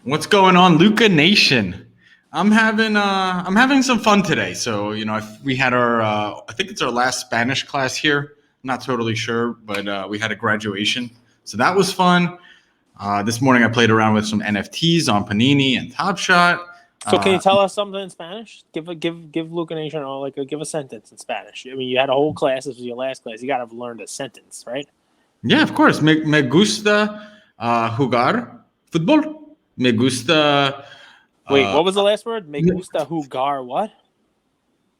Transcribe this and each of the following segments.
What's going on, Luca Nation? I'm having some fun today. So we had our I think it's our last Spanish class here. I'm not totally sure, but we had a graduation, so that was fun. This morning I played around with some NFTs on Panini and Top Shot. So can you tell us something in Spanish? Give Luke Nation give a sentence in Spanish. I mean, you had a whole class. This was your last class. You got to have learned a sentence, right? Yeah, of course. Me gusta jugar fútbol. Me gusta. Wait, what was the last word? Me gusta jugar what?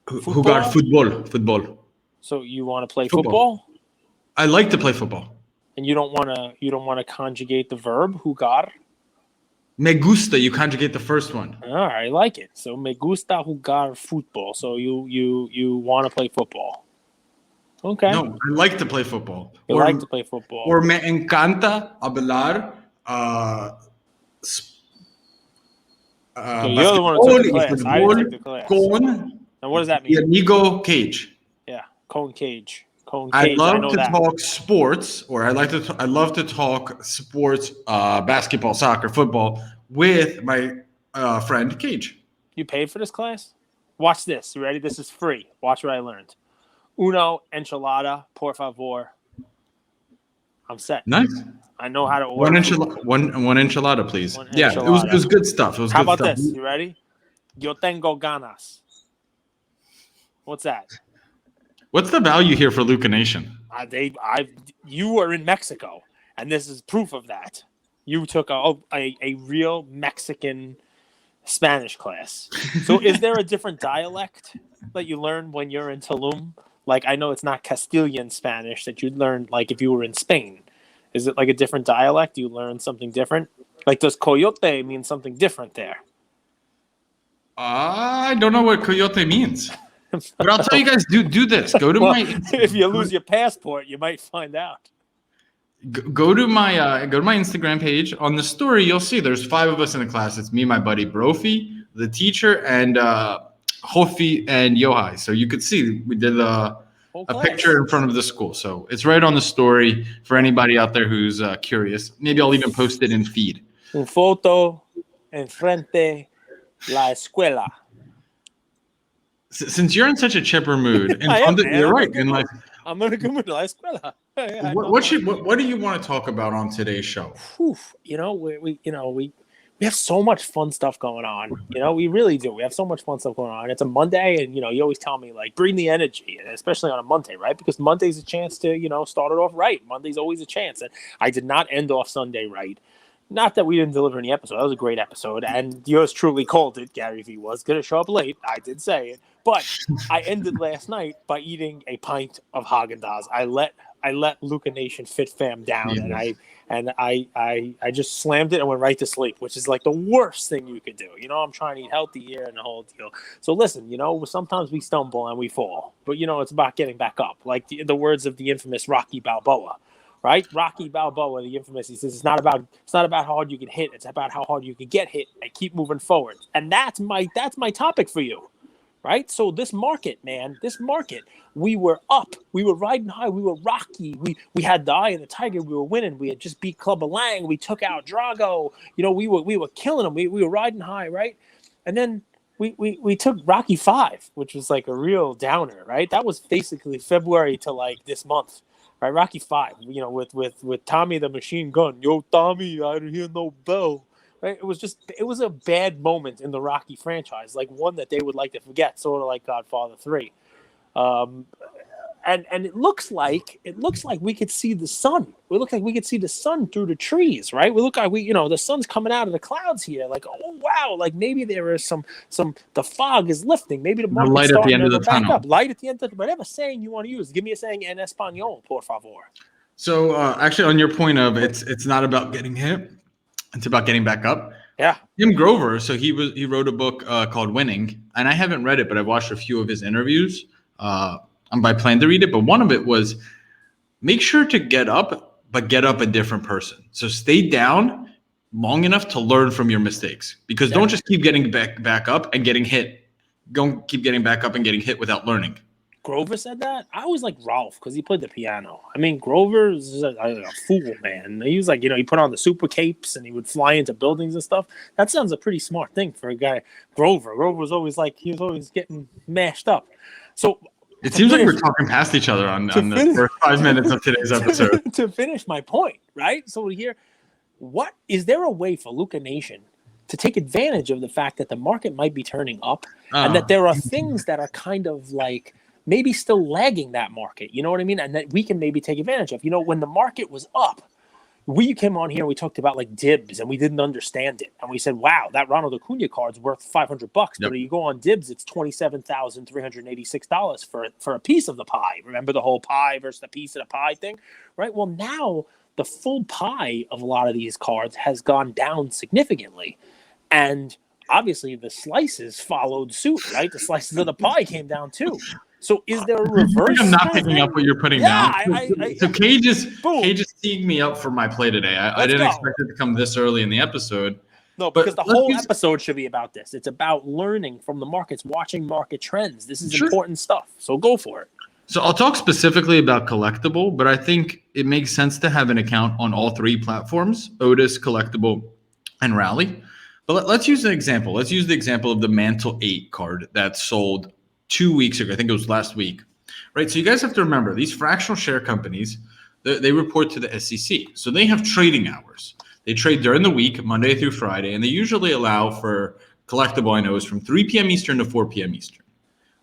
Jugar fútbol. Fútbol. So you want to play football? I like to play football. And you don't want to conjugate the verb jugar? Me gusta, you conjugate the first one. All right, I like it. So me gusta jugar fútbol. So you want to play football. Okay. No, I like to play football. You like to play football. Or me encanta hablar you're the one who took the class. I didn't take the class. Con and what does that mean? Amigo Cage. Yeah, Cone Cage. I love to talk sports, or I love to talk sports, basketball, soccer, football with my friend Cage. You paid for this class? Watch this. You ready? This is free. Watch what I learned. Uno enchilada, por favor. I'm set. Nice. I know how to order. One enchilada, please. Yeah, enchilada. It was good stuff. How about this? You ready? Yo tengo ganas. What's that? What's the value here for Luca Nation? You were in Mexico, and this is proof of that. You took a real Mexican Spanish class. So is there a different dialect that you learn when you're in Tulum? Like, I know it's not Castilian Spanish that you'd learn, like, if you were in Spain. Is it like a different dialect? You learn something different? Like, does coyote mean something different there? I don't know what coyote means. But I'll tell you guys, do this. Go to my. If you lose your passport, you might find out. Go to my Instagram page. On the story, you'll see there's 5 of us in the class. It's me, my buddy Brophy, the teacher, and Hofi and Yohai. So you could see we did a picture in front of the school. So it's right on the story for anybody out there who's curious. Maybe I'll even post it in feed. Un foto enfrente la escuela. Since you're in such a chipper mood, you're right. I'm in a good mood. La escuela. What do you want to talk about on today's show? We have so much fun stuff going on. We really do. We have so much fun stuff going on. It's a Monday, and you always tell me, like, bring the energy, especially on a Monday, right? Because Monday's a chance to start it off right. Monday's always a chance, and I did not end off Sunday right. Not that we didn't deliver any episode. That was a great episode. And yours truly called it. Gary Vee was going to show up late. I did say it. But I ended last night by eating a pint of Haagen-Dazs. I let Luca Nation Fit Fam down. Yeah. And I just slammed it and went right to sleep, which is like the worst thing you could do. I'm trying to eat healthy here and the whole deal. So listen, sometimes we stumble and we fall. But, it's about getting back up. Like the words of the infamous Rocky Balboa. Right, Rocky Balboa, the infamous. He says it's not about how hard you can hit. It's about how hard you can get hit and keep moving forward. And that's my topic for you, right? So this market, we were up, we were riding high, we were rocky. We had the eye of the tiger. We were winning. We had just beat Clubber Lang. We took out Drago. We were killing them. We were riding high, right? And then we took Rocky 5, which was like a real downer, right? That was basically February to like this month. Right, Rocky 5, with Tommy the Machine Gun. Yo, Tommy, I didn't hear no bell. Right, it was a bad moment in the Rocky franchise, like one that they would like to forget, sort of like Godfather 3. And it looks like we could see the sun. We look like we could see the sun through the trees, right? We look like the sun's coming out of the clouds here. Like, oh wow, like maybe there is some the fog is lifting. Maybe the light at the end of the tunnel. Up. Light at the end of whatever saying you want to use. Give me a saying en español, por favor. So actually, on your point of it's not about getting hit, it's about getting back up. Yeah. Tim Grover. So he wrote a book called Winning, and I haven't read it, but I've watched a few of his interviews. I plan to read it, but one of it was make sure to get up, but get up a different person. So stay down long enough to learn from your mistakes, because don't just keep getting back up and getting hit. Don't keep getting back up and getting hit without learning. Grover said that, I was like Ralph because he played the piano. I mean, Grover's a fool, man. He was like, he put on the super capes and he would fly into buildings and stuff. That sounds a pretty smart thing for a guy. Grover was always like, he was always getting mashed up. So it seems like we're talking past each other on the first 5 minutes of today's episode. To finish my point, right? So here, is there a way for Luca Nation to take advantage of the fact that the market might be turning up and that there are things that are kind of like maybe still lagging that market, you know what I mean? And that we can maybe take advantage of. When the market was up, we came on here and we talked about like dibs and we didn't understand it. And we said, wow, that Ronald Acuna card's worth $500. Yep. But you go on dibs, it's $27,386 for a piece of the pie. Remember the whole pie versus the piece of the pie thing, right? Well, now the full pie of a lot of these cards has gone down significantly. And obviously the slices followed suit, right? The slices of the pie came down too. So is there a reverse? I'm not picking up what you're putting down. So Cage is teeing me up for my play today. I didn't expect it to come this early in the episode. No, because the whole episode should be about this. It's about learning from the markets, watching market trends. This is important stuff. So go for it. So I'll talk specifically about collectible, but I think it makes sense to have an account on all three platforms, Otis, collectible, and Rally. But let's use an example. Let's use the example of the Mantle 8 card that sold 2 weeks ago. I think it was last week, right? So you guys have to remember these fractional share companies, they report to the SEC. So they have trading hours. They trade during the week, Monday through Friday, and they usually allow for collectible, I know, is from 3 p.m. Eastern to 4 p.m. Eastern.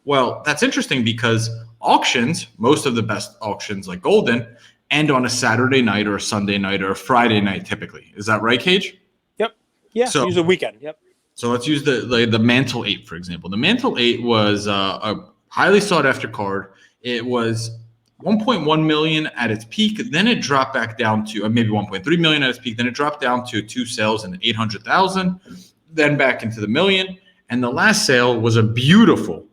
Well, that's interesting because auctions, most of the best auctions like Goldin, end on a Saturday night or a Sunday night or a Friday night typically. Is that right, Cage? Yep. Yeah, so, usually weekend. Yep. So let's use the Mantle 8, for example. The Mantle 8 was a highly sought-after card. It was 1.1 million at its peak. Then it dropped back down to maybe 1.3 million at its peak. Then it dropped down to 2 sales and 800,000, then back into the million. And the last sale was a beautiful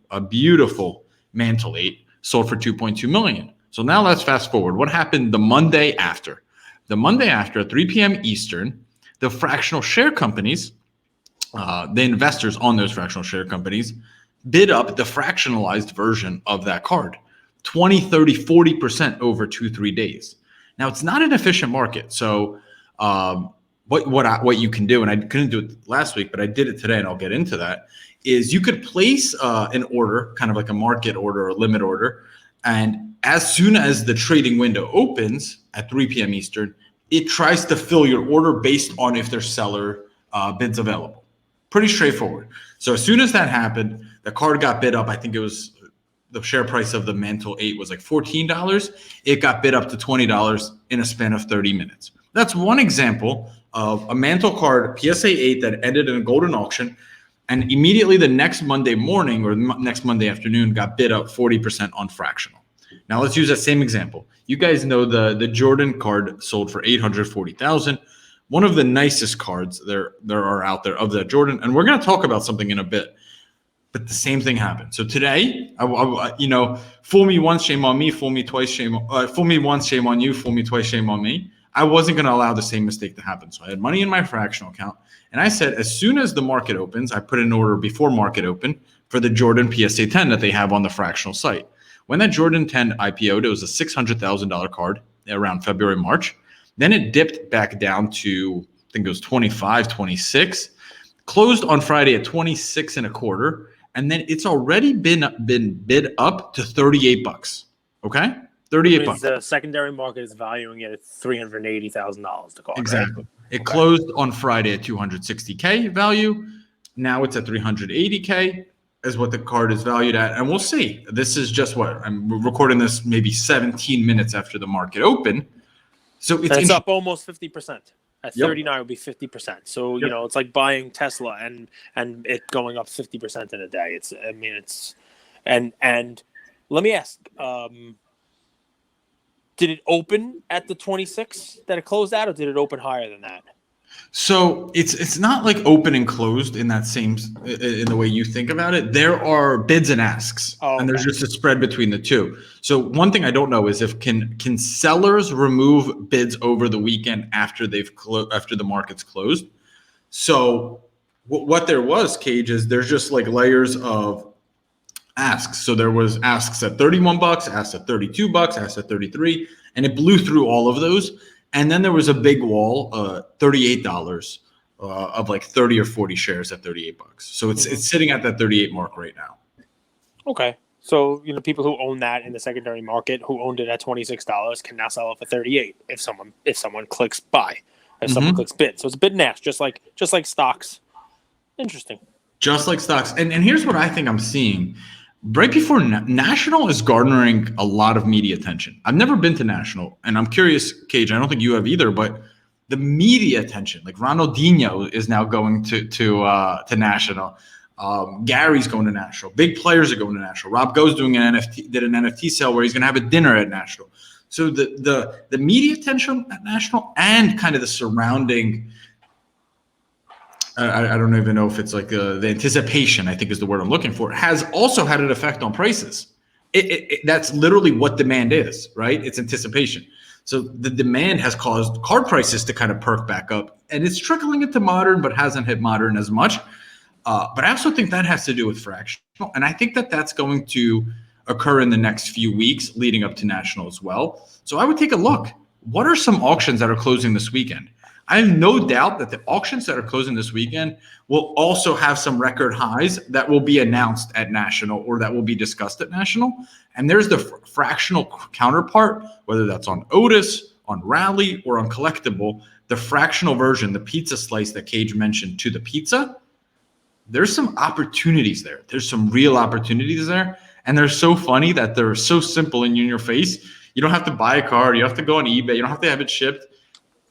Mantle 8 sold for 2.2 million. So now let's fast forward. What happened the Monday after? The Monday after, at 3 p.m. Eastern, the fractional share companies, the investors on those fractional share companies, bid up the fractionalized version of that card 20, 30, 40% over 2-3 days. Now, it's not an efficient market. So what you can do, and I couldn't do it last week, but I did it today, and I'll get into that, is you could place an order, kind of like a market order or a limit order, and as soon as the trading window opens at 3 p.m. Eastern, it tries to fill your order based on if there's seller bids available. Pretty straightforward. So as soon as that happened, the card got bid up. I think it was the share price of the Mantle 8 was like $14. It got bid up to $20 in a span of 30 minutes. That's one example of a Mantle card, PSA 8, that ended in a Goldin auction, and immediately the next Monday morning or next Monday afternoon got bid up 40% on fractional. Now let's use that same example. You guys know the Jordan card sold for $840,000. One of the nicest cards there are out there of that Jordan, and we're going to talk about something in a bit. But the same thing happened. So today, fool me once, shame on me. Fool me twice, fool me once, shame on you. Fool me twice, shame on me. I wasn't going to allow the same mistake to happen. So I had money in my fractional account, and I said, as soon as the market opens, I put an order before market open for the Jordan PSA 10 that they have on the fractional site. When that Jordan 10 IPO'd, it was a $600,000 card around February, March. Then it dipped back down to, I think it was 25, 26, closed on Friday at 26 and a quarter. And then it's already been bid up to $38. Okay? $38. The secondary market is valuing it at $380,000 to call. Exactly. Right? It closed on Friday at 260K value. Now it's at 380K is what the card is valued at. And we'll see. This is just what I'm recording this maybe 17 minutes after the market open. So it's up almost 50%. At 39 would be 50%. So, it's like buying Tesla and it going up 50% in a day. And let me ask, did it open at the 26 that it closed at, or did it open higher than that? So it's not like open and closed in that same in the way you think about it. There are bids and asks, and there's just a spread between the two. So one thing I don't know is if can sellers remove bids over the weekend after after the market's closed. So what there was, Cage, is there's just like layers of asks. So there was asks at 31 bucks, asks at 32 bucks, asks at 33, and it blew through all of those. And then there was a big wall, $38 of like 30 or 40 shares at 38 bucks. So it's sitting at that 38 mark right now. Okay. So, people who own that in the secondary market, who owned it at $26, can now sell it for 38 if someone clicks buy, if someone clicks bid. So it's a bid and ask, just like stocks. Interesting. Just like stocks. And here's what I think I'm seeing. Right before National is garnering a lot of media attention. I've never been to National, and I'm curious, Cage, I don't think you have either, but the media attention, like Ronaldinho is now going to National. Gary's going to National. Big players are going to National. Rob Go's doing did an NFT sale where he's going to have a dinner at National. So the media attention at National and kind of the surrounding, I don't even know if it's like the anticipation, I think is the word I'm looking for, has also had an effect on prices. That's literally what demand is, right? It's anticipation. So the demand has caused card prices to kind of perk back up, and it's trickling into modern, but hasn't hit modern as much. But I also think that has to do with fractional, and I think that that's going to occur in the next few weeks leading up to National as well. So I would take a look. What are some auctions that are closing this weekend? I have no doubt that the auctions that are closing this weekend will also have some record highs that will be announced at National or that will be discussed at National. And there's the fractional counterpart, whether that's on Otis, on Rally, or on Collectible, the fractional version, the pizza slice that Cage mentioned to the pizza. There's some opportunities there. There's some real opportunities there. And they're so funny that they're so simple and in your face. You don't have to buy a card. You don't have to go on eBay. You don't have to have it shipped.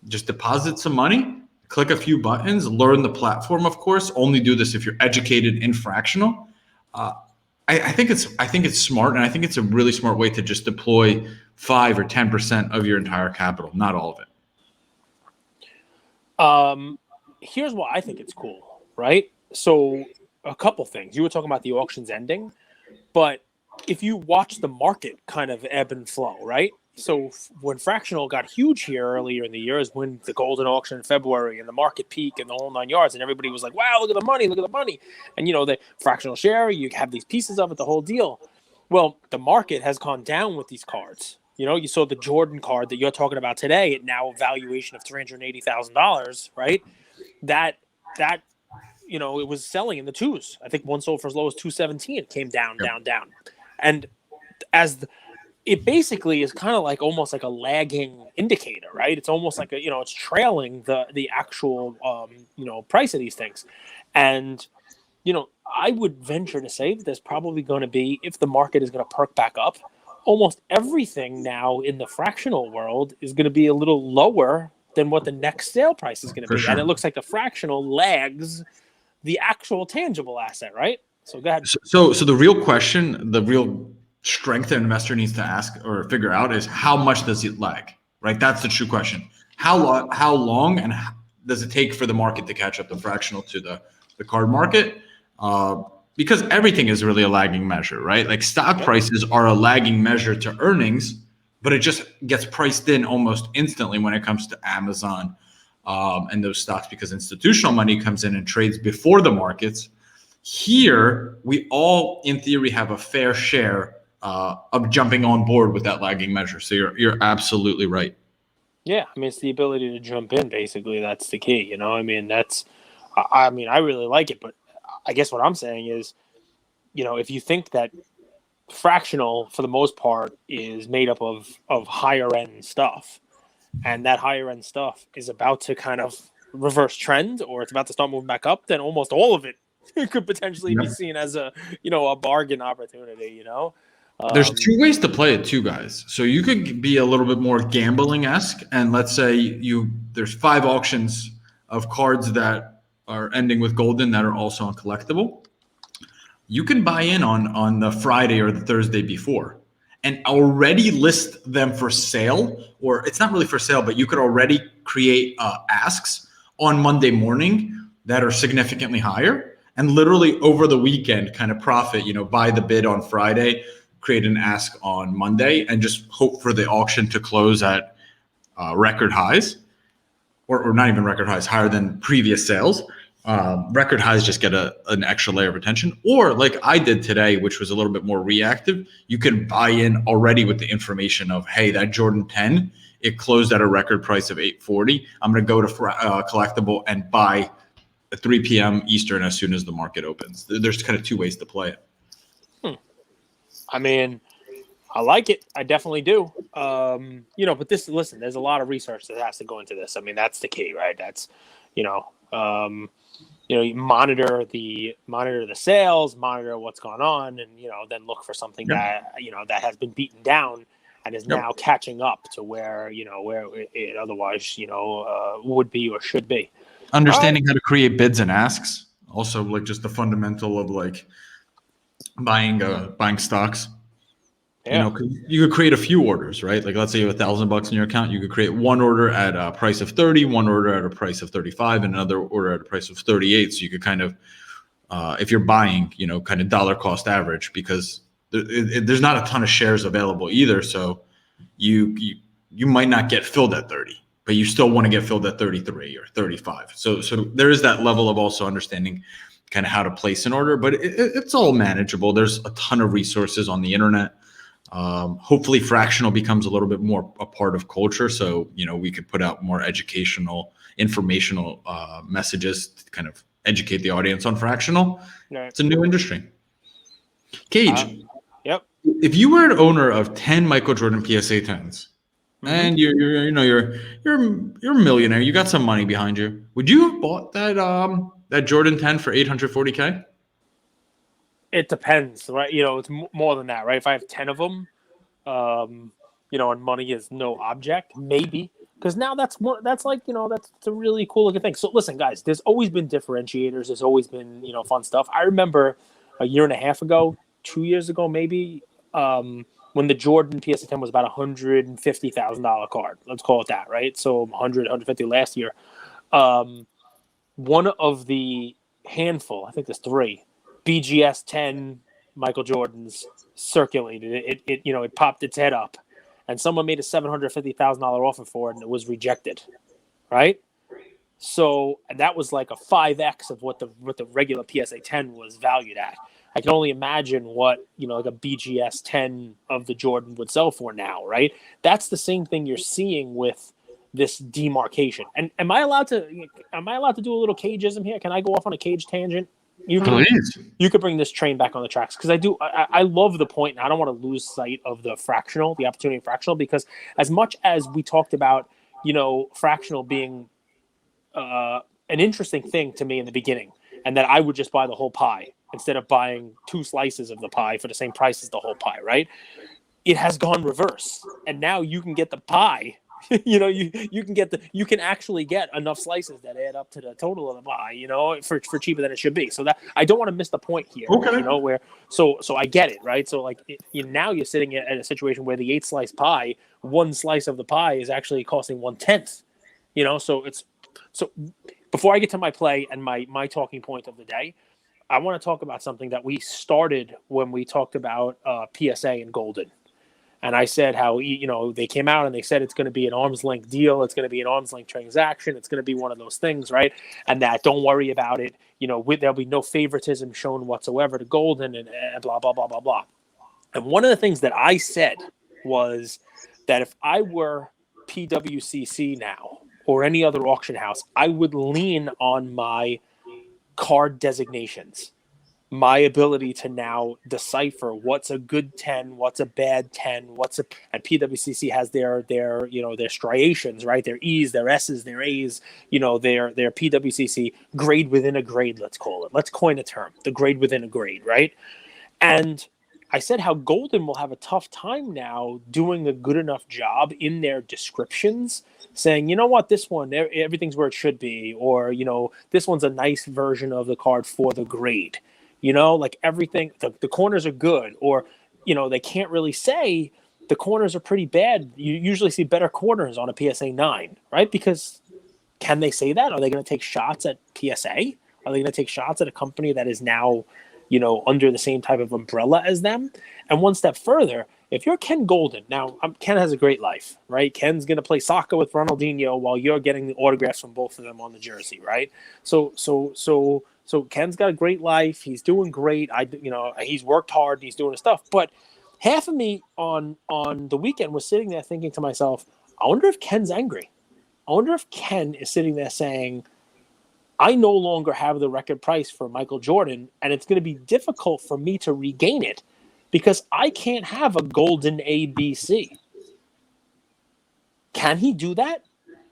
Just deposit some money, click a few buttons, learn the platform, of course. Only do this if you're educated in fractional. I think it's smart, and I think it's a really smart way to just deploy 5 or 10% of your entire capital, not all of it. Here's why I think it's cool, right? So a couple things. You were talking about the auctions ending, but if you watch the market kind of ebb and flow, right? So when fractional got huge here earlier in the year is when the Goldin auction in February and the market peak and the whole 9 yards, and everybody was like, wow, look at the money. And, the fractional share, you have these pieces of it, the whole deal. Well, the market has gone down with these cards. You saw the Jordan card that you're talking about today at now a valuation of $380,000, right? That it was selling in the twos. I think one sold for as low as $217. It came down, down. And it basically is kind of like almost like a lagging indicator, right? It's almost like it's trailing the actual price of these things. And I would venture to say that there's probably going to be, if the market is going to perk back up, almost everything now in the fractional world is going to be a little lower than what the next sale price is going to be. Sure. And it looks like the fractional lags the actual tangible asset, right? So go ahead. So the real question, the real strength an investor needs to ask or figure out is how much does it lag, right? That's the true question. How long and does it take for the market to catch up the fractional to the card market? Because everything is really a lagging measure, right? Like stock prices are a lagging measure to earnings, but it just gets priced in almost instantly when it comes to Amazon and those stocks, because institutional money comes in and trades before the markets. Here, we all, in theory, have a fair share of jumping on board with that lagging measure. So you're absolutely right. Yeah, I mean, it's the ability to jump in. Basically, that's the key. I really like it, but I guess what I'm saying is, if you think that fractional, for the most part, is made up of higher end stuff, and that higher end stuff is about to kind of reverse trend, or it's about to start moving back up, then almost all of it could potentially be seen as a bargain opportunity. There's two ways to play it too, guys. So you could be a little bit more gambling-esque, and let's say there's 5 auctions of cards that are ending with Goldin that are also on Collectible. You can buy in on the Friday or the Thursday before and already list them for sale, or it's not really for sale, but you could already create asks on Monday morning that are significantly higher, and literally over the weekend kind of profit, buy the bid on Friday, create an ask on Monday, and just hope for the auction to close at record highs, or not even record highs, higher than previous sales. Record highs just get an extra layer of attention. Or like I did today, which was a little bit more reactive, you can buy in already with the information of, hey, that Jordan 10, it closed at a record price of $840. I'm going to go to collectible and buy at 3 p.m. Eastern as soon as the market opens. There's kind of two ways to play it. I mean, I like it. I definitely do. But listen, there's a lot of research that has to go into this. I mean, that's the key, right? That's, you monitor the sales, monitor what's going on, and then look for something that that has been beaten down and is now catching up to where it otherwise would be or should be. Understanding how to create bids and asks, also like just the fundamental of like buying stocks. Yeah. You could create a few orders, right? Like let's say you have $1,000 in your account, you could create one order at a price of 30, one order at a price of 35, and another order at a price of 38. So you could kind of, if you're buying, kind of dollar cost average, because there's not a ton of shares available either. So you might not get filled at 30, but you still want to get filled at 33 or 35. So there is that level of also understanding kind of how to place an order, but it's all manageable. There's a ton of resources on the internet. Hopefully fractional becomes a little bit more a part of culture. So, we could put out more educational, informational messages to kind of educate the audience on fractional. Right. It's a new industry. Cage. Yep. If you were an owner of 10 Michael Jordan PSA 10s, and you're a millionaire, you got some money behind you, would you have bought that Jordan 10 for $840K? It depends, right? It's more than that, right? If I have 10 of them, and money is no object, maybe. Because now that's a really cool looking thing. So listen, guys, there's always been differentiators. There's always been, fun stuff. I remember a year and a half ago, 2 years ago, maybe, when the Jordan PSA 10 was about $150,000 card. Let's call it that, right? So 150 last year. One of the handful, I think there's 3, BGS 10 Michael Jordans circulated. It popped its head up, and someone made a $750,000 offer for it, and it was rejected, right? So that was like a 5x of what the regular PSA 10 was valued at. I can only imagine what like a BGS 10 of the Jordan would sell for now, right? That's the same thing you're seeing with this demarcation. And am I allowed to do a little cageism here? Can I go off on a cage tangent? You could bring this train back on the tracks, because I love the point, and I don't want to lose sight of the opportunity of fractional, because as much as we talked about, fractional being an interesting thing to me in the beginning, and that I would just buy the whole pie instead of buying 2 slices of the pie for the same price as the whole pie, right? It has gone reverse, and now you can get the pie. You can actually get enough slices that add up to the total of the pie, for cheaper than it should be. So that I don't want to miss the point here. Okay. So I get it, right? So like now you're sitting at a situation where the 8-slice pie, 1 slice of the pie is actually costing 1/10. So before I get to my play and my talking point of the day, I want to talk about something that we started when we talked about PSA and Goldin. And I said how, they came out and they said it's going to be an arm's length deal. It's going to be an arm's length transaction. It's going to be one of those things, right? And that don't worry about it. There'll be no favoritism shown whatsoever to Goldin and blah, blah, blah, blah, blah. And one of the things that I said was that if I were PWCC now or any other auction house, I would lean on my card designations. My ability to now decipher what's a good 10, what's a bad 10, and PWCC has their striations, right? Their E's, their S's, their A's, their PWCC grade within a grade, let's call it. Let's coin a term, the grade within a grade, right? And I said how Goldin will have a tough time now doing a good enough job in their descriptions, saying, this one, everything's where it should be, or, this one's a nice version of the card for the grade. Like everything, the corners are good, or, they can't really say the corners are pretty bad. You usually see better corners on a PSA 9, right? Because can they say that? Are they going to take shots at PSA? Are they going to take shots at a company that is now, under the same type of umbrella as them? And one step further, if you're Ken Goldin, now Ken has a great life, right? Ken's going to play soccer with Ronaldinho while you're getting the autographs from both of them on the jersey, right? So Ken's got a great life. He's doing great. He's worked hard. He's doing his stuff. But half of me on the weekend was sitting there thinking to myself, I wonder if Ken's angry. I wonder if Ken is sitting there saying, I no longer have the record price for Michael Jordan, and it's going to be difficult for me to regain it because I can't have a Golden ABC. Can he do that?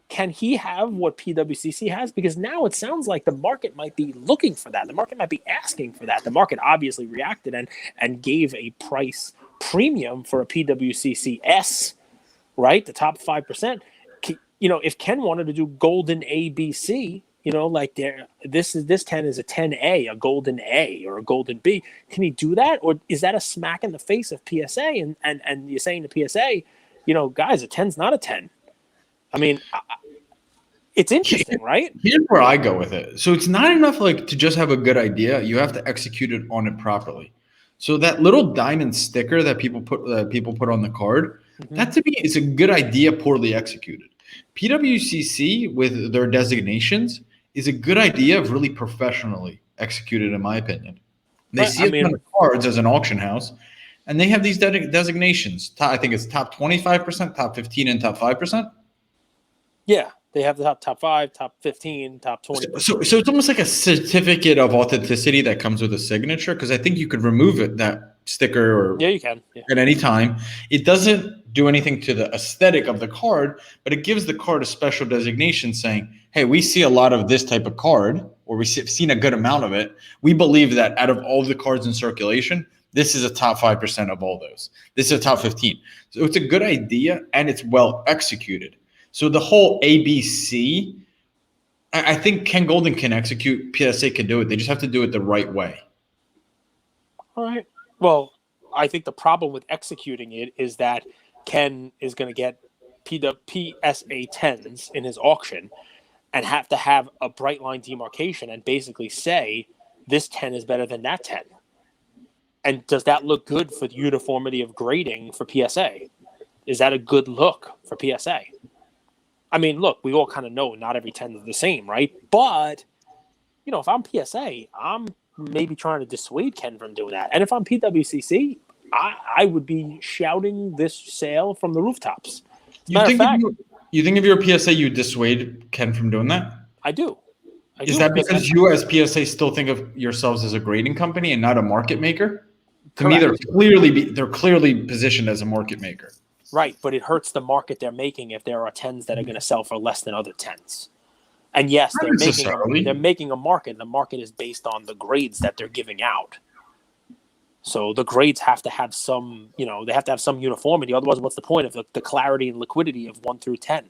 Can he have what PWCC has? Because now it sounds like the market might be looking for that. The market might be asking for that. The market obviously reacted and gave a price premium for a PWCC S, right? The top 5%. If Ken wanted to do Golden ABC, like this 10 is a 10A, a Golden A, or a Golden B. Can he do that? Or is that a smack in the face of PSA? And you're saying to PSA, guys, a 10's not a 10. I mean, it's interesting, right? Here's where I go with it. So it's not enough to just have a good idea. You have to execute it on it properly. So that little diamond sticker that people put on the card, that to me is a good idea poorly executed. PWCC with their designations is a good idea of really professionally executed, in my opinion. They see a ton of cards as an auction house, and they have these designations. I think it's top 25%, top 15, and top 5%. Yeah, they have the top 5, top 15, top 20. So it's almost like a certificate of authenticity that comes with a signature, because I think you could remove that sticker you can at any time. It doesn't do anything to the aesthetic of the card, but it gives the card a special designation saying, hey, we see a lot of this type of card, or we've seen a good amount of it. We believe that out of all the cards in circulation, this is a top 5% of all those. This is a top 15. So it's a good idea, and it's well executed. So the whole ABC, I think Ken Goldin can execute. PSA can do it. They just have to do it the right way. All right. Well, I think the problem with executing it is that Ken is going to get PSA 10s in his auction and have to have a bright line demarcation and basically say this 10 is better than that 10. And does that look good for the uniformity of grading for PSA? Is that a good look for PSA? I mean, look, we all kind of know not every 10 is the same, right? But, if I'm PSA, I'm maybe trying to dissuade Ken from doing that. And if I'm PWCC, I would be shouting this sale from the rooftops. You think if you're a PSA, you dissuade Ken from doing that? I do. Is that because you as PSA still think of yourselves as a grading company and not a market maker? To me, they're clearly positioned as a market maker. Right, but it hurts the market they're making if there are 10s that are going to sell for less than other 10s. And yes, they're making a market. The market is based on the grades that they're giving out. So the grades have to have some, they have to have some uniformity. Otherwise, what's the point of the clarity and liquidity of 1 through 10?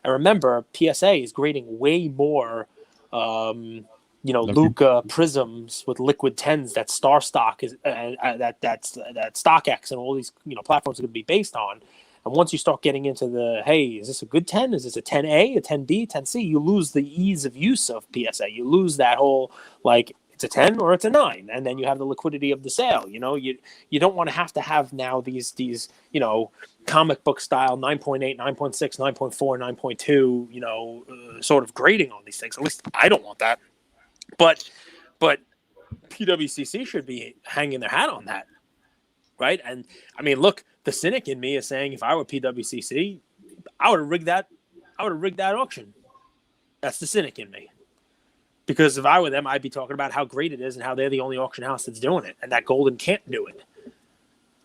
And remember, PSA is grading way more, Luca prisms with liquid 10s that Star Stock is that StockX and all these platforms are going to be based on. And once you start getting into is this a good 10? Is this a 10A, a 10B, 10C? You lose the ease of use of PSA. You lose that whole it's a 10 or it's a 9, and then you have the liquidity of the sale. You don't want to have now these comic book style 9.8, 9.6, 9.4, 9.2 sort of grading on these things. At least I don't want that. But PWCC should be hanging their hat on that, right? And I mean, look, the cynic in me is saying if I were PWCC, I would have rigged that auction. That's the cynic in me. Because if I were them, I'd be talking about how great it is and how they're the only auction house that's doing it, and that Goldin can't do it.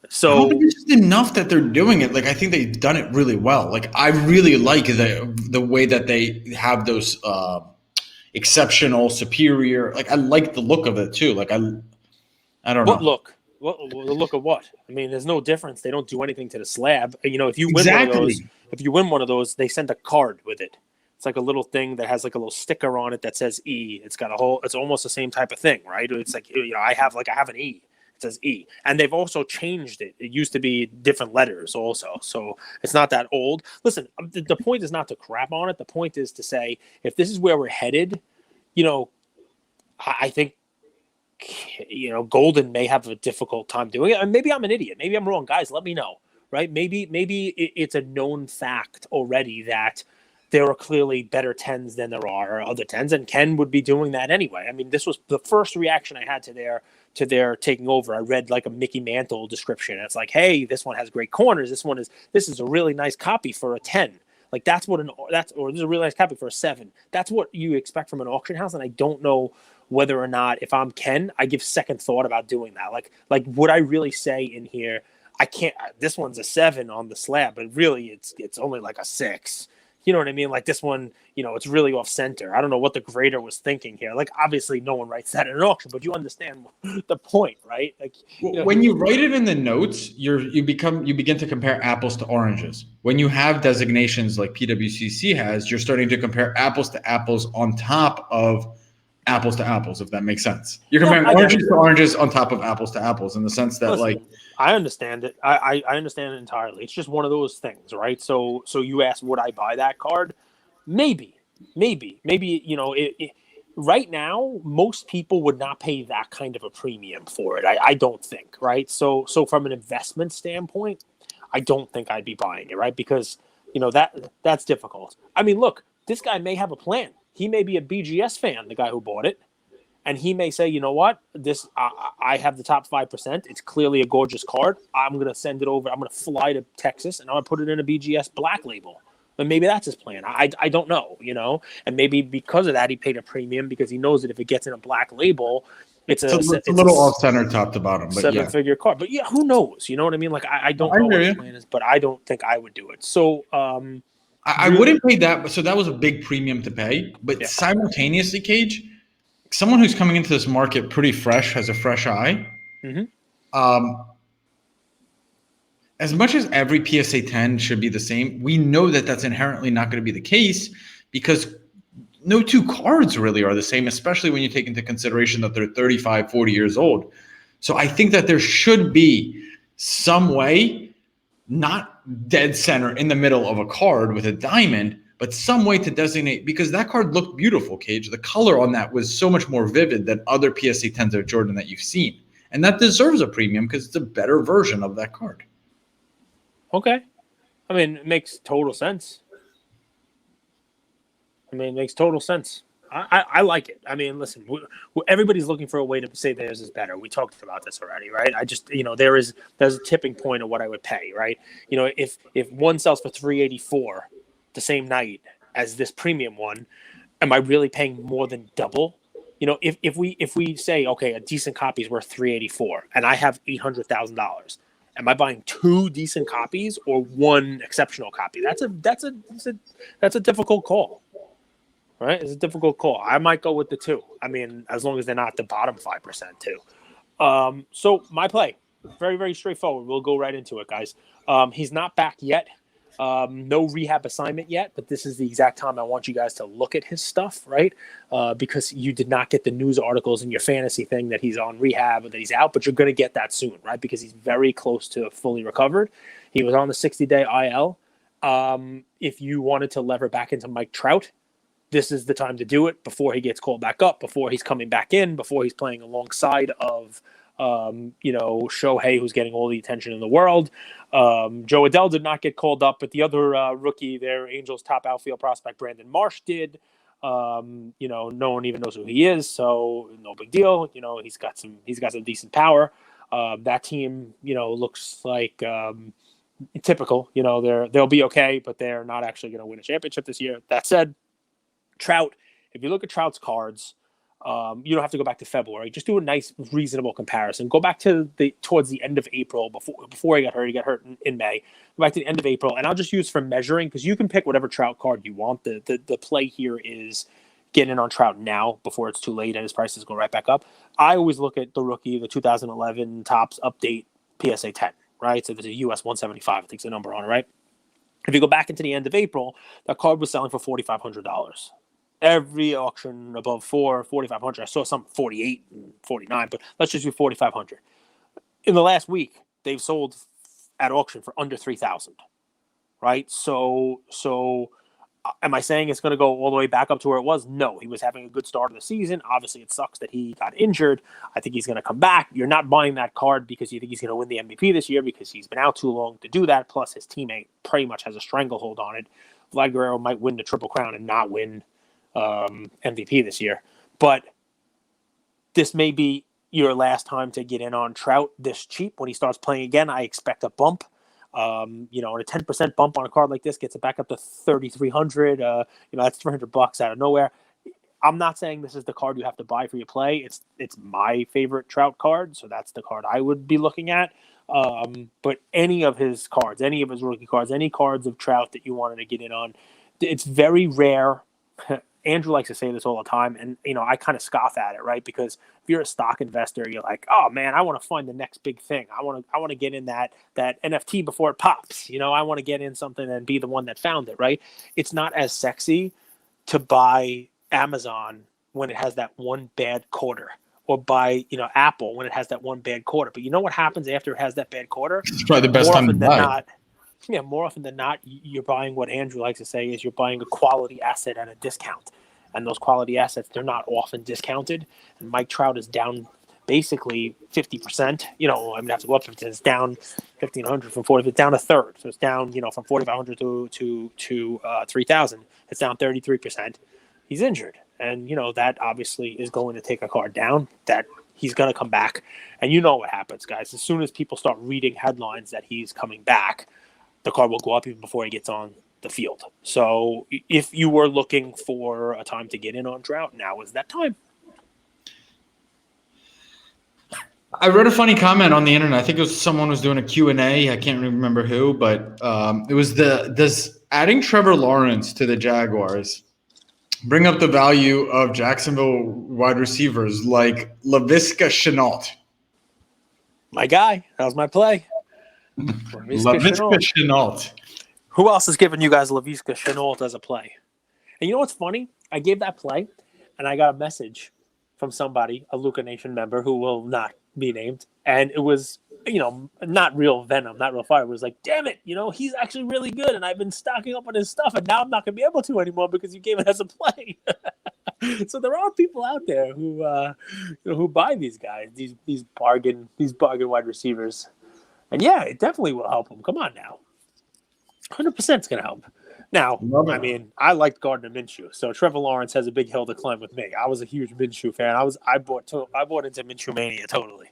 So I don't think it's just enough that they're doing it. I think they've done it really well. I really like the way that they have those exceptional, superior. I like the look of it too. I don't know. What look? The look of what? I mean, there's no difference. They don't do anything to the slab. If you win one of those, they send a card with it. It's like a little thing that has a little sticker on it that says E. It's got it's almost the same type of thing, right? It's I have an E. It says E. And they've also changed it. It used to be different letters also. So it's not that old. Listen, the point is not to crap on it. The point is to say, if this is where we're headed, I think, Goldin may have a difficult time doing it. And maybe I'm an idiot. Maybe I'm wrong. Guys, let me know. right? Maybe it's a known fact already that there are clearly better 10s than there are other 10s, and Ken would be doing that anyway. I mean, this was the first reaction I had to their taking over. I read like a Mickey Mantle description. It's like, hey, this one has great corners. This is a really nice copy for a 10. Like or this is a really nice copy for a 7. That's what you expect from an auction house, and I don't know whether or not, if I'm Ken, I give second thought about doing that. Like would I really say in here, I can't, this one's a 7 on the slab, but really it's only like a 6. You know what I mean? Like this one, it's really off center. I don't know what the grader was thinking here. Like obviously no one writes that in an auction, but you understand the point, right? Like when you write it in the notes, you begin to compare apples to oranges. When you have designations like PWCC has, you're starting to compare apples to apples on top of apples to apples, if that makes sense. You're comparing oranges to oranges on top of apples to apples in the sense that I understand it. I understand it entirely. It's just one of those things, right? So you asked, would I buy that card? Maybe. Right now, most people would not pay that kind of a premium for it. I don't think, right? So from an investment standpoint, I don't think I'd be buying it, right? Because that's difficult. I mean, look, this guy may have a plan. He may be a BGS fan, the guy who bought it. And he may say, you know what, I have the top 5%. It's clearly a gorgeous card. I'm going to send it over. I'm going to fly to Texas, and I'm going to put it in a BGS black label. And maybe that's his plan. I don't know, And maybe because of that, he paid a premium because he knows that if it gets in a black label, it's a little off-center top to bottom. But seven-figure card. But, yeah, who knows? You know what I mean? Like, I don't know what his plan is, but I don't think I would do it. So I wouldn't pay that. So that was a big premium to pay. But simultaneously, Cage, someone who's coming into this market pretty fresh, has a fresh eye. Mm-hmm. As much as every PSA 10 should be the same, we know that that's inherently not going to be the case because no two cards really are the same, especially when you take into consideration that they're 35, 40 years old. So I think that there should be some way, not dead center in the middle of a card with a diamond, but some way to designate, because that card looked beautiful, Cage. The color on that was so much more vivid than other PSA 10s of Jordan that you've seen. And that deserves a premium because it's a better version of that card. Okay. I mean, it makes total sense. I like it. I mean, listen, everybody's looking for a way to say theirs is better. We talked about this already, right? I just, there's a tipping point of what I would pay, right? If one sells for $384 the same night as this premium one, am I really paying more than double? If we say, okay, a decent copy is worth $384 and I have $800,000, am I buying 2 decent copies or 1 exceptional copy? That's a difficult call. Right? It's a difficult call. I might go with the 2. I mean, as long as they're not the bottom 5% too. So my play, very, very straightforward. We'll go right into it, guys. He's not back yet. No rehab assignment yet, but this is the exact time I want you guys to look at his stuff, right? Because you did not get the news articles in your fantasy thing that he's on rehab or that he's out, but you're going to get that soon, right? Because he's very close to fully recovered. He was on the 60-day IL. If you wanted to lever back into Mike Trout, this is the time to do it before he gets called back up, before he's coming back in, before he's playing alongside of, Shohei, who's getting all the attention in the world. Joe Adele did not get called up, but the other rookie, their Angels top outfield prospect, Brandon Marsh, did. No one even knows who he is, so no big deal. He's got some decent power. That team, looks like typical. They'll be okay, but they're not actually going to win a championship this year. That said, Trout, if you look at Trout's cards, you don't have to go back to February. Just do a nice, reasonable comparison. Go back to towards the end of April before he got hurt. He got hurt in May. Go back to the end of April, and I'll just use for measuring because you can pick whatever Trout card you want. The play here is getting in on Trout now before it's too late and his prices go right back up. I always look at the rookie, the 2011 Topps Update PSA 10, right? So there's a US 175, I think, is the number on it, right? If you go back into the end of April, that card was selling for $4,500. Every auction above $4,500. I saw some 48 and 49, but let's just do 4,500. In the last week, they've sold at auction for under 3,000, right? So Am I saying it's going to go all the way back up to where it was? No, he was having a good start of the season. Obviously, it sucks that he got injured. I think he's going to come back. You're not buying that card because you think he's going to win the MVP this year because he's been out too long to do that. Plus, his teammate pretty much has a stranglehold on it. Vlad Guerrero might win the Triple Crown and not win MVP this year. But this may be your last time to get in on Trout this cheap. When he starts playing again, I expect a bump. And a 10% bump on a card like this gets it back up to 3,300. That's $300 out of nowhere. I'm not saying this is the card you have to buy for your play. It's my favorite Trout card, so that's the card I would be looking at. But any of his cards, any of his rookie cards, any cards of Trout that you wanted to get in on, it's very rare. Andrew likes to say this all the time, and I kind of scoff at it, right? Because if you're a stock investor, you're like, oh man, I want to find the next big thing. I want to get in that NFT before it pops. I want to get in something and be the one that found it, right? It's not as sexy to buy Amazon when it has that one bad quarter, or buy Apple when it has that one bad quarter. But you know what happens after it has that bad quarter? It's probably the best time to buy. More often than not, you're buying what Andrew likes to say is you're buying a quality asset at a discount. And those quality assets, they're not often discounted. And Mike Trout is down basically 50%. I have to go up 50%. It's down 1,500 from 40. It's down a third. So it's down, from 4,500 to 3,000. It's down 33%. He's injured. And, that obviously is going to take a card down. That he's going to come back. And you know what happens, guys. As soon as people start reading headlines that he's coming back, the card will go up even before he gets on the field. So if you were looking for a time to get in on Trout, now is that time. I read a funny comment on the internet. I think it was someone was doing a Q&A. I can't remember who, but it was does adding Trevor Lawrence to the Jaguars bring up the value of Jacksonville wide receivers like Laviska Shenault? My guy. That was my play. Laviska Shenault. Who else is giving you guys Laviska Shenault as a play? And you know what's funny? I gave that play, and I got a message from somebody, a Luca Nation member who will not be named, and it was, not real venom, not real fire. It was like, damn it, he's actually really good, and I've been stocking up on his stuff, and now I'm not going to be able to anymore because you gave it as a play. So there are people out there who buy these guys, these bargain wide receivers. And yeah, it definitely will help him. Come on now. 100% it's going to help. Now, I liked Gardner Minshew, so Trevor Lawrence has a big hill to climb with me. I was a huge Minshew fan. I bought into Minshew mania totally.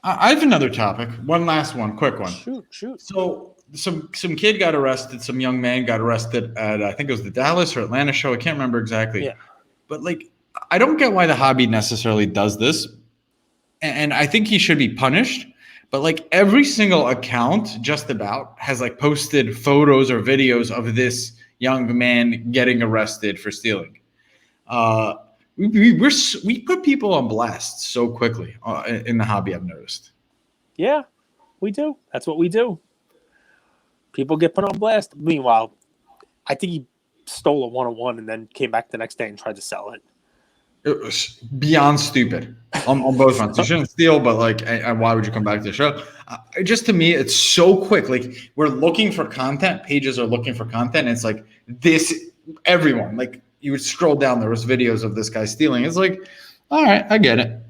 I have another topic. One last one, quick one. Shoot. So some kid got arrested. Some young man got arrested at I think it was the Dallas or Atlanta show. I can't remember exactly. Yeah. But I don't get why the hobby necessarily does this, and I think he should be punished. But every single account just about has posted photos or videos of this young man getting arrested for stealing. We put people on blast so quickly in the hobby, I've noticed. Yeah, we do. That's what we do. People get put on blast. Meanwhile, I think he stole a 101 and then came back the next day and tried to sell it. It was beyond stupid on both fronts. You shouldn't steal, but why would you come back to the show? Just to me, it's so quick. We're looking for content. Pages are looking for content. And it's this. Everyone you would scroll down. There was videos of this guy stealing. It's all right, I get it.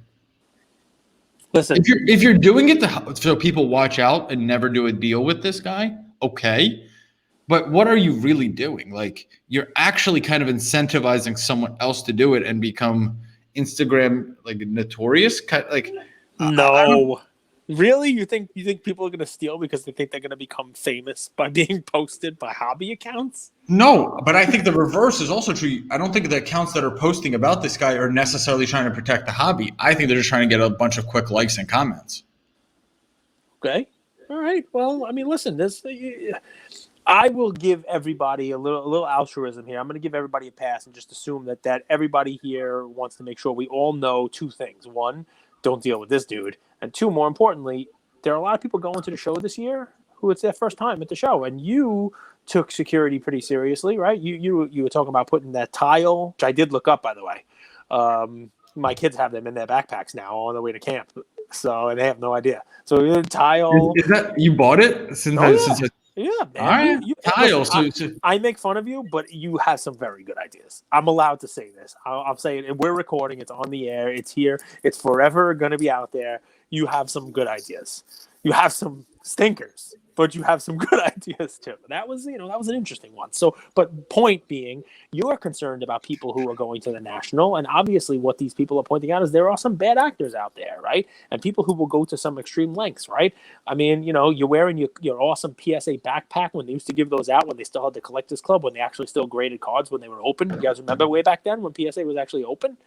Listen, if you're doing it so people watch out and never do a deal with this guy, okay. But what are you really doing? You're actually kind of incentivizing someone else to do it and become Instagram notorious. No, really? You think people are going to steal because they think they're going to become famous by being posted by hobby accounts? No, but I think the reverse is also true. I don't think the accounts that are posting about this guy are necessarily trying to protect the hobby. I think they're just trying to get a bunch of quick likes and comments. Okay. All right. Well, listen, I will give everybody a little altruism here. I'm going to give everybody a pass and just assume that everybody here wants to make sure we all know two things. One, don't deal with this dude. And two, more importantly, there are a lot of people going to the show this year who it's their first time at the show. And you took security pretty seriously, right? You were talking about putting that tile, which I did look up, by the way. My kids have them in their backpacks now on their way to camp. And they have no idea. So tile. Is that you bought it? Yeah, man. All right, Kyle. Listen, I make fun of you, but you have some very good ideas. I'm allowed to say this. I'm saying it. We're recording. It's on the air. It's here. It's forever going to be out there. You have some good ideas. You have some stinkers, but you have some good ideas too. That was an interesting one. So, but point being, you're concerned about people who are going to the national, and obviously, what these people are pointing out is there are some bad actors out there, right? And people who will go to some extreme lengths, right? I mean, you're wearing your awesome PSA backpack when they used to give those out when they still had the Collectors Club, when they actually still graded cards when they were open. You guys remember way back then when PSA was actually open?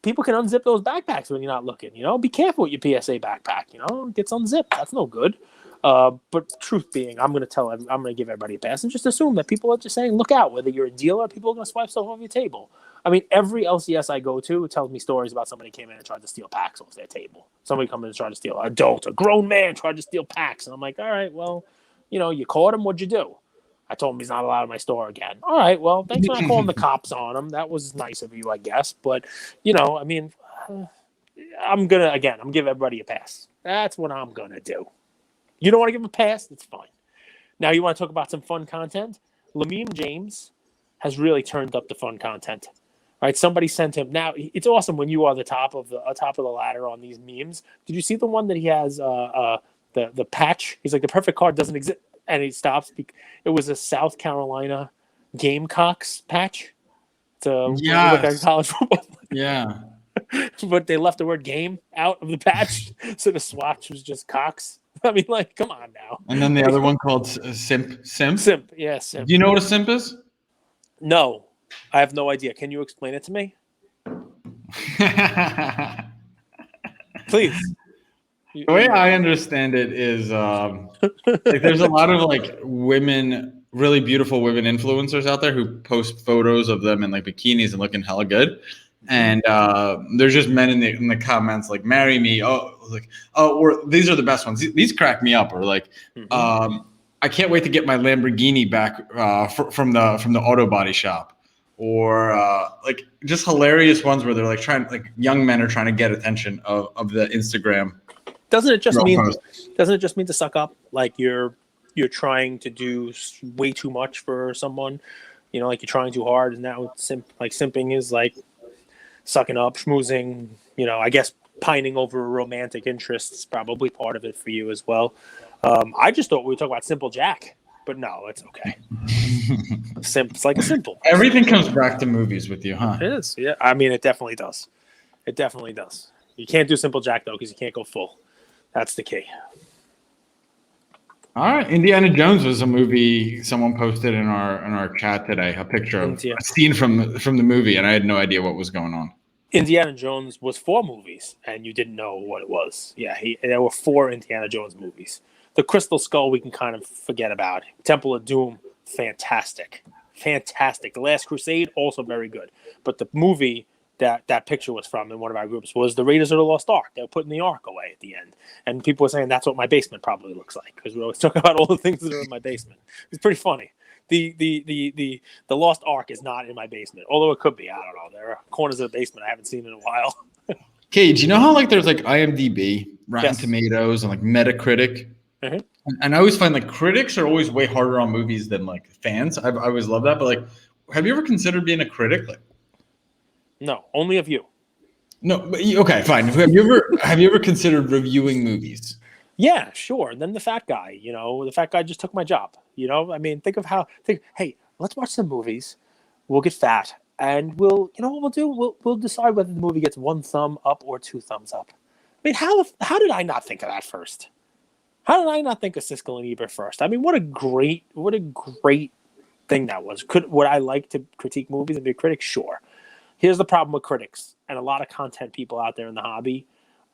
People can unzip those backpacks when you're not looking. Be careful with your PSA backpack. It gets unzipped. That's no good. But truth being, I'm going to give everybody a pass and just assume that people are just saying, look out. Whether you're a dealer, people are going to swipe stuff off your table. I mean, every LCS I go to tells me stories about somebody came in and tried to steal packs off their table. Somebody come in and tried to steal a grown man tried to steal packs, and I'm like, all right, well, you caught him. What'd you do? I told him he's not allowed in my store again. All right, well, thanks for not calling the cops on him. That was nice of you, I guess. But, I mean, I'm going to give everybody a pass. That's what I'm going to do. You don't want to give him a pass? It's fine. Now, you want to talk about some fun content? Lamine James has really turned up the fun content. Right? Somebody sent him. Now, it's awesome when you are the top of the ladder on these memes. Did you see the one that he has the patch? He's like, the perfect card doesn't exist. And he stops. It was a South Carolina Gamecocks patch. To look at college football. Yeah. But they left the word game out of the patch. So the swatch was just Cox. I mean, like, come on now. And then the other one called Simp. Simp, yeah, Simp. Do you know what a Simp is? No. I have no idea. Can you explain it to me? Please. The way I understand it is there's a lot of women, really beautiful women influencers out there who post photos of them in bikinis and looking hella good. And there's just men in the comments like, marry me. Or these are the best ones. These crack me up. Or I can't wait to get my Lamborghini back from the auto body shop. Or just hilarious ones where they're young men are trying to get attention of the Instagram. Doesn't it just mean to suck up? Like you're trying to do way too much for someone, like you're trying too hard, and now simping is like sucking up, schmoozing, I guess pining over romantic interests, probably part of it for you as well. I just thought we were talking about Simple Jack, but no, it's okay. It's like a simple. Everything comes back to movies with you, huh? It is, yeah. I mean, it definitely does. It definitely does. You can't do Simple Jack though, because you can't go full. That's the key. All right, Indiana Jones was a movie someone posted in our chat today. A picture of a scene from the movie, and I had no idea what was going on. Indiana Jones was 4 movies, and you didn't know what it was. Yeah, there were 4 Indiana Jones movies. The Crystal Skull we can kind of forget about. Temple of Doom, fantastic. The Last Crusade, also very good. But the movie that picture was from in one of our groups was the Raiders of the Lost Ark. They were putting the Ark away at the end. And people were saying that's what my basement probably looks like, because we always talk about all the things that are in my basement. It's pretty funny. The Lost Ark is not in my basement, although it could be. I don't know. There are corners of the basement I haven't seen in a while. Cage, you know how there's IMDb, Rotten Tomatoes, and Metacritic? Mm-hmm. And I always find critics are always way harder on movies than fans. I always love that. But have you ever considered being a critic? No, only of you. No, but okay, fine. Have you ever considered reviewing movies? Yeah, sure. And then the fat guy, the fat guy just took my job. I mean, hey, let's watch some movies. We'll get fat, and what we'll do? We'll decide whether the movie gets 1 thumb up or 2 thumbs up. I mean, how did I not think of that first? How did I not think of Siskel and Ebert first? I mean, what a great thing that was. Would I like to critique movies and be a critic? Sure. Here's the problem with critics and a lot of content people out there in the hobby.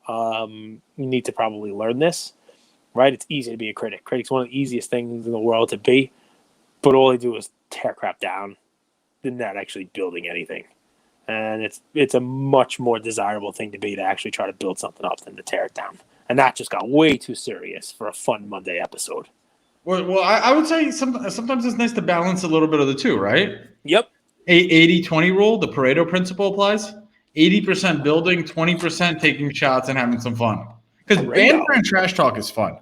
You need to probably learn this, right? It's easy to be a critic. Critic's one of the easiest things in the world to be, but all they do is tear crap down. They're not actually building anything. And it's a much more desirable thing to be to actually try to build something up than to tear it down. And that just got way too serious for a fun Monday episode. Well, I would say sometimes it's nice to balance a little bit of the two, right? Yep. 80-20 rule, the Pareto principle applies. 80% building, 20% taking shots and having some fun. Because banter and trash talk is fun.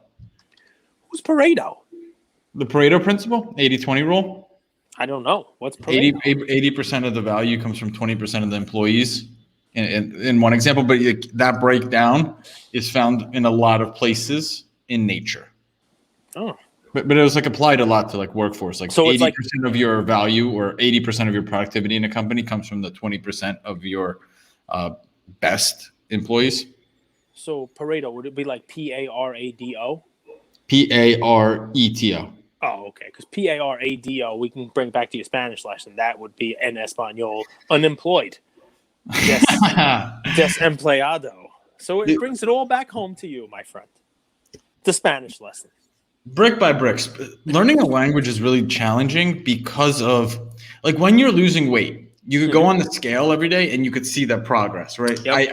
Who's Pareto? The Pareto principle, 80-20 rule. I don't know. What's Pareto? 80% of the value comes from 20% of the employees in one example, but that breakdown is found in a lot of places in nature. Oh. But it was like applied a lot to like workforce. Like So it's 80% of your value or 80% of your productivity in a company comes from the 20% of your best employees. So Pareto, would it be like Parado? Pareto. Oh, okay. Because Parado, we can bring back to your Spanish lesson. That would be en español, unemployed. Desempleado. So it brings it all back home to you, my friend. The Spanish lesson. Brick by bricks. Learning a language is really challenging because of like when you're losing weight, you could go on the scale every day and you could see that progress, right? I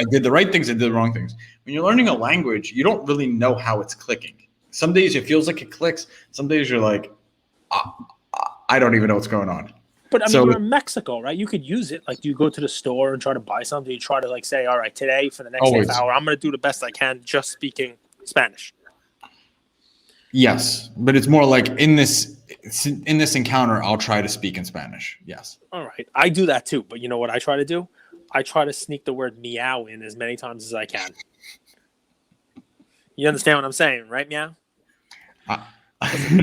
did the right things, I did the wrong things. When you're learning a language, you don't really know how it's clicking. Some days it feels like it clicks. Some days you're like, I don't even know what's going on. But I mean, you're in Mexico, right? You could use it. Like, you go to the store and try to buy something. You try to like say, all right, today for the next half hour, I'm going to do the best I can just speaking Spanish. Yes, but it's more like in this encounter, I'll try to speak in Spanish. Yes. All right. I do that too. But you know what I try to do? I try to sneak the word meow in as many times as I can. You understand what I'm saying, right, meow?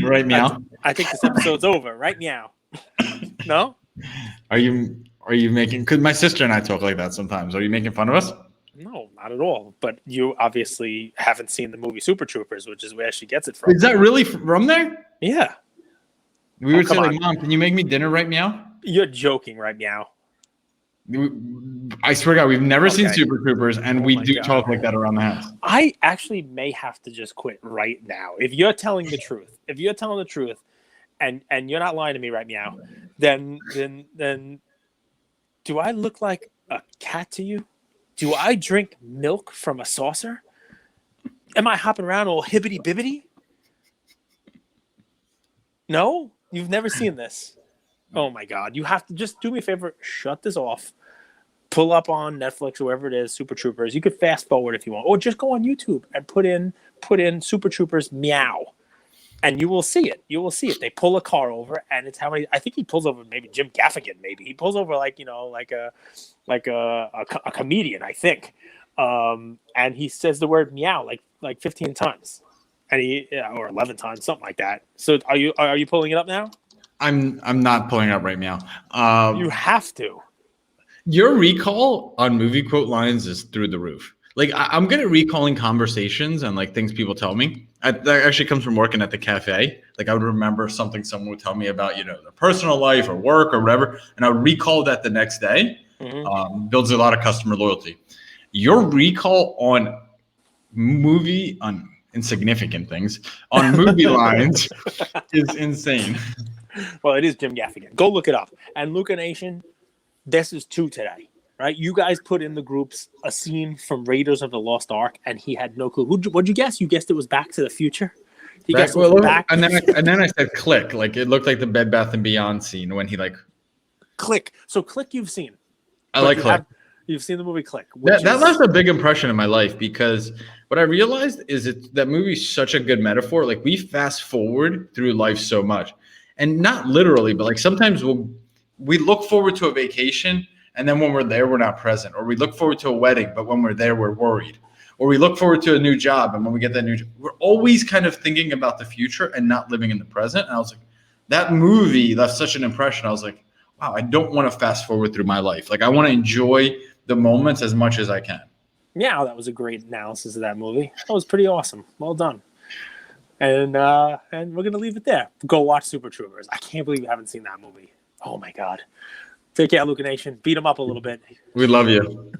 Right, meow. I think this episode's over, right, meow? No? Are you making? Because my sister and I talk like that sometimes. Are you making fun of us? No, not at all. But you obviously haven't seen the movie Super Troopers, which is where she gets it from. Is that really from there? Yeah. We would say, like, Mom, can you make me dinner, right, meow? You're joking, right, meow? I swear to God, we've never seen Super Troopers, and we do talk like that around the house. I actually may have to just quit right now. If you're telling the truth, and you're not lying to me, right, meow, then do I look like a cat to you? Do I drink milk from a saucer? Am I hopping around all hibbity-bibbity? No? You've never seen this? Oh, my God. You have to just do me a favor. Shut this off. Pull up on Netflix, whoever it is, Super Troopers. You could fast forward if you want. Or just go on YouTube and put in Super Troopers meow. And you will see it. You will see it. They pull a car over, and it's how many. I think he pulls over maybe Jim Gaffigan. Maybe he pulls over like a comedian. I think, and he says the word meow like 15 times, and or 11 times, something like that. So are you pulling it up now? I'm not pulling it up right now. You have to. Your recall on movie quote lines is through the roof. Like I'm good at recalling conversations and like things people tell me. That actually comes from working at the cafe. Like I would remember something someone would tell me about, their personal life or work or whatever, and I would recall that the next day. Mm-hmm. Builds a lot of customer loyalty. Your recall on insignificant things on movie lines is insane. Well, it is Jim Gaffigan. Go look it up. And Luca Nation, this is 2 today. Right, you guys put in the groups a scene from Raiders of the Lost Ark, and he had no clue. What'd you guess? You guessed it was Back to the Future. He guessed it was Back. And then I said Click. Like it looked like the Bed Bath & Beyond scene when he like. Click. So Click, you've seen. I like Click. You've seen the movie Click. That left a big impression in my life because what I realized is that movie's such a good metaphor. Like we fast forward through life so much, and not literally, but like sometimes we look forward to a vacation. And then when we're there, we're not present. Or we look forward to a wedding, but when we're there, we're worried. Or we look forward to a new job, and when we get that new job, we're always kind of thinking about the future and not living in the present. And I was like, that movie left such an impression. I was like, wow, I don't want to fast forward through my life. Like I want to enjoy the moments as much as I can. Yeah, that was a great analysis of that movie. That was pretty awesome. Well done. And we're going to leave it there. Go watch Super Troopers. I can't believe you haven't seen that movie. Oh, my God. Take care, Luca Nation. Beat them up a little bit. We love you.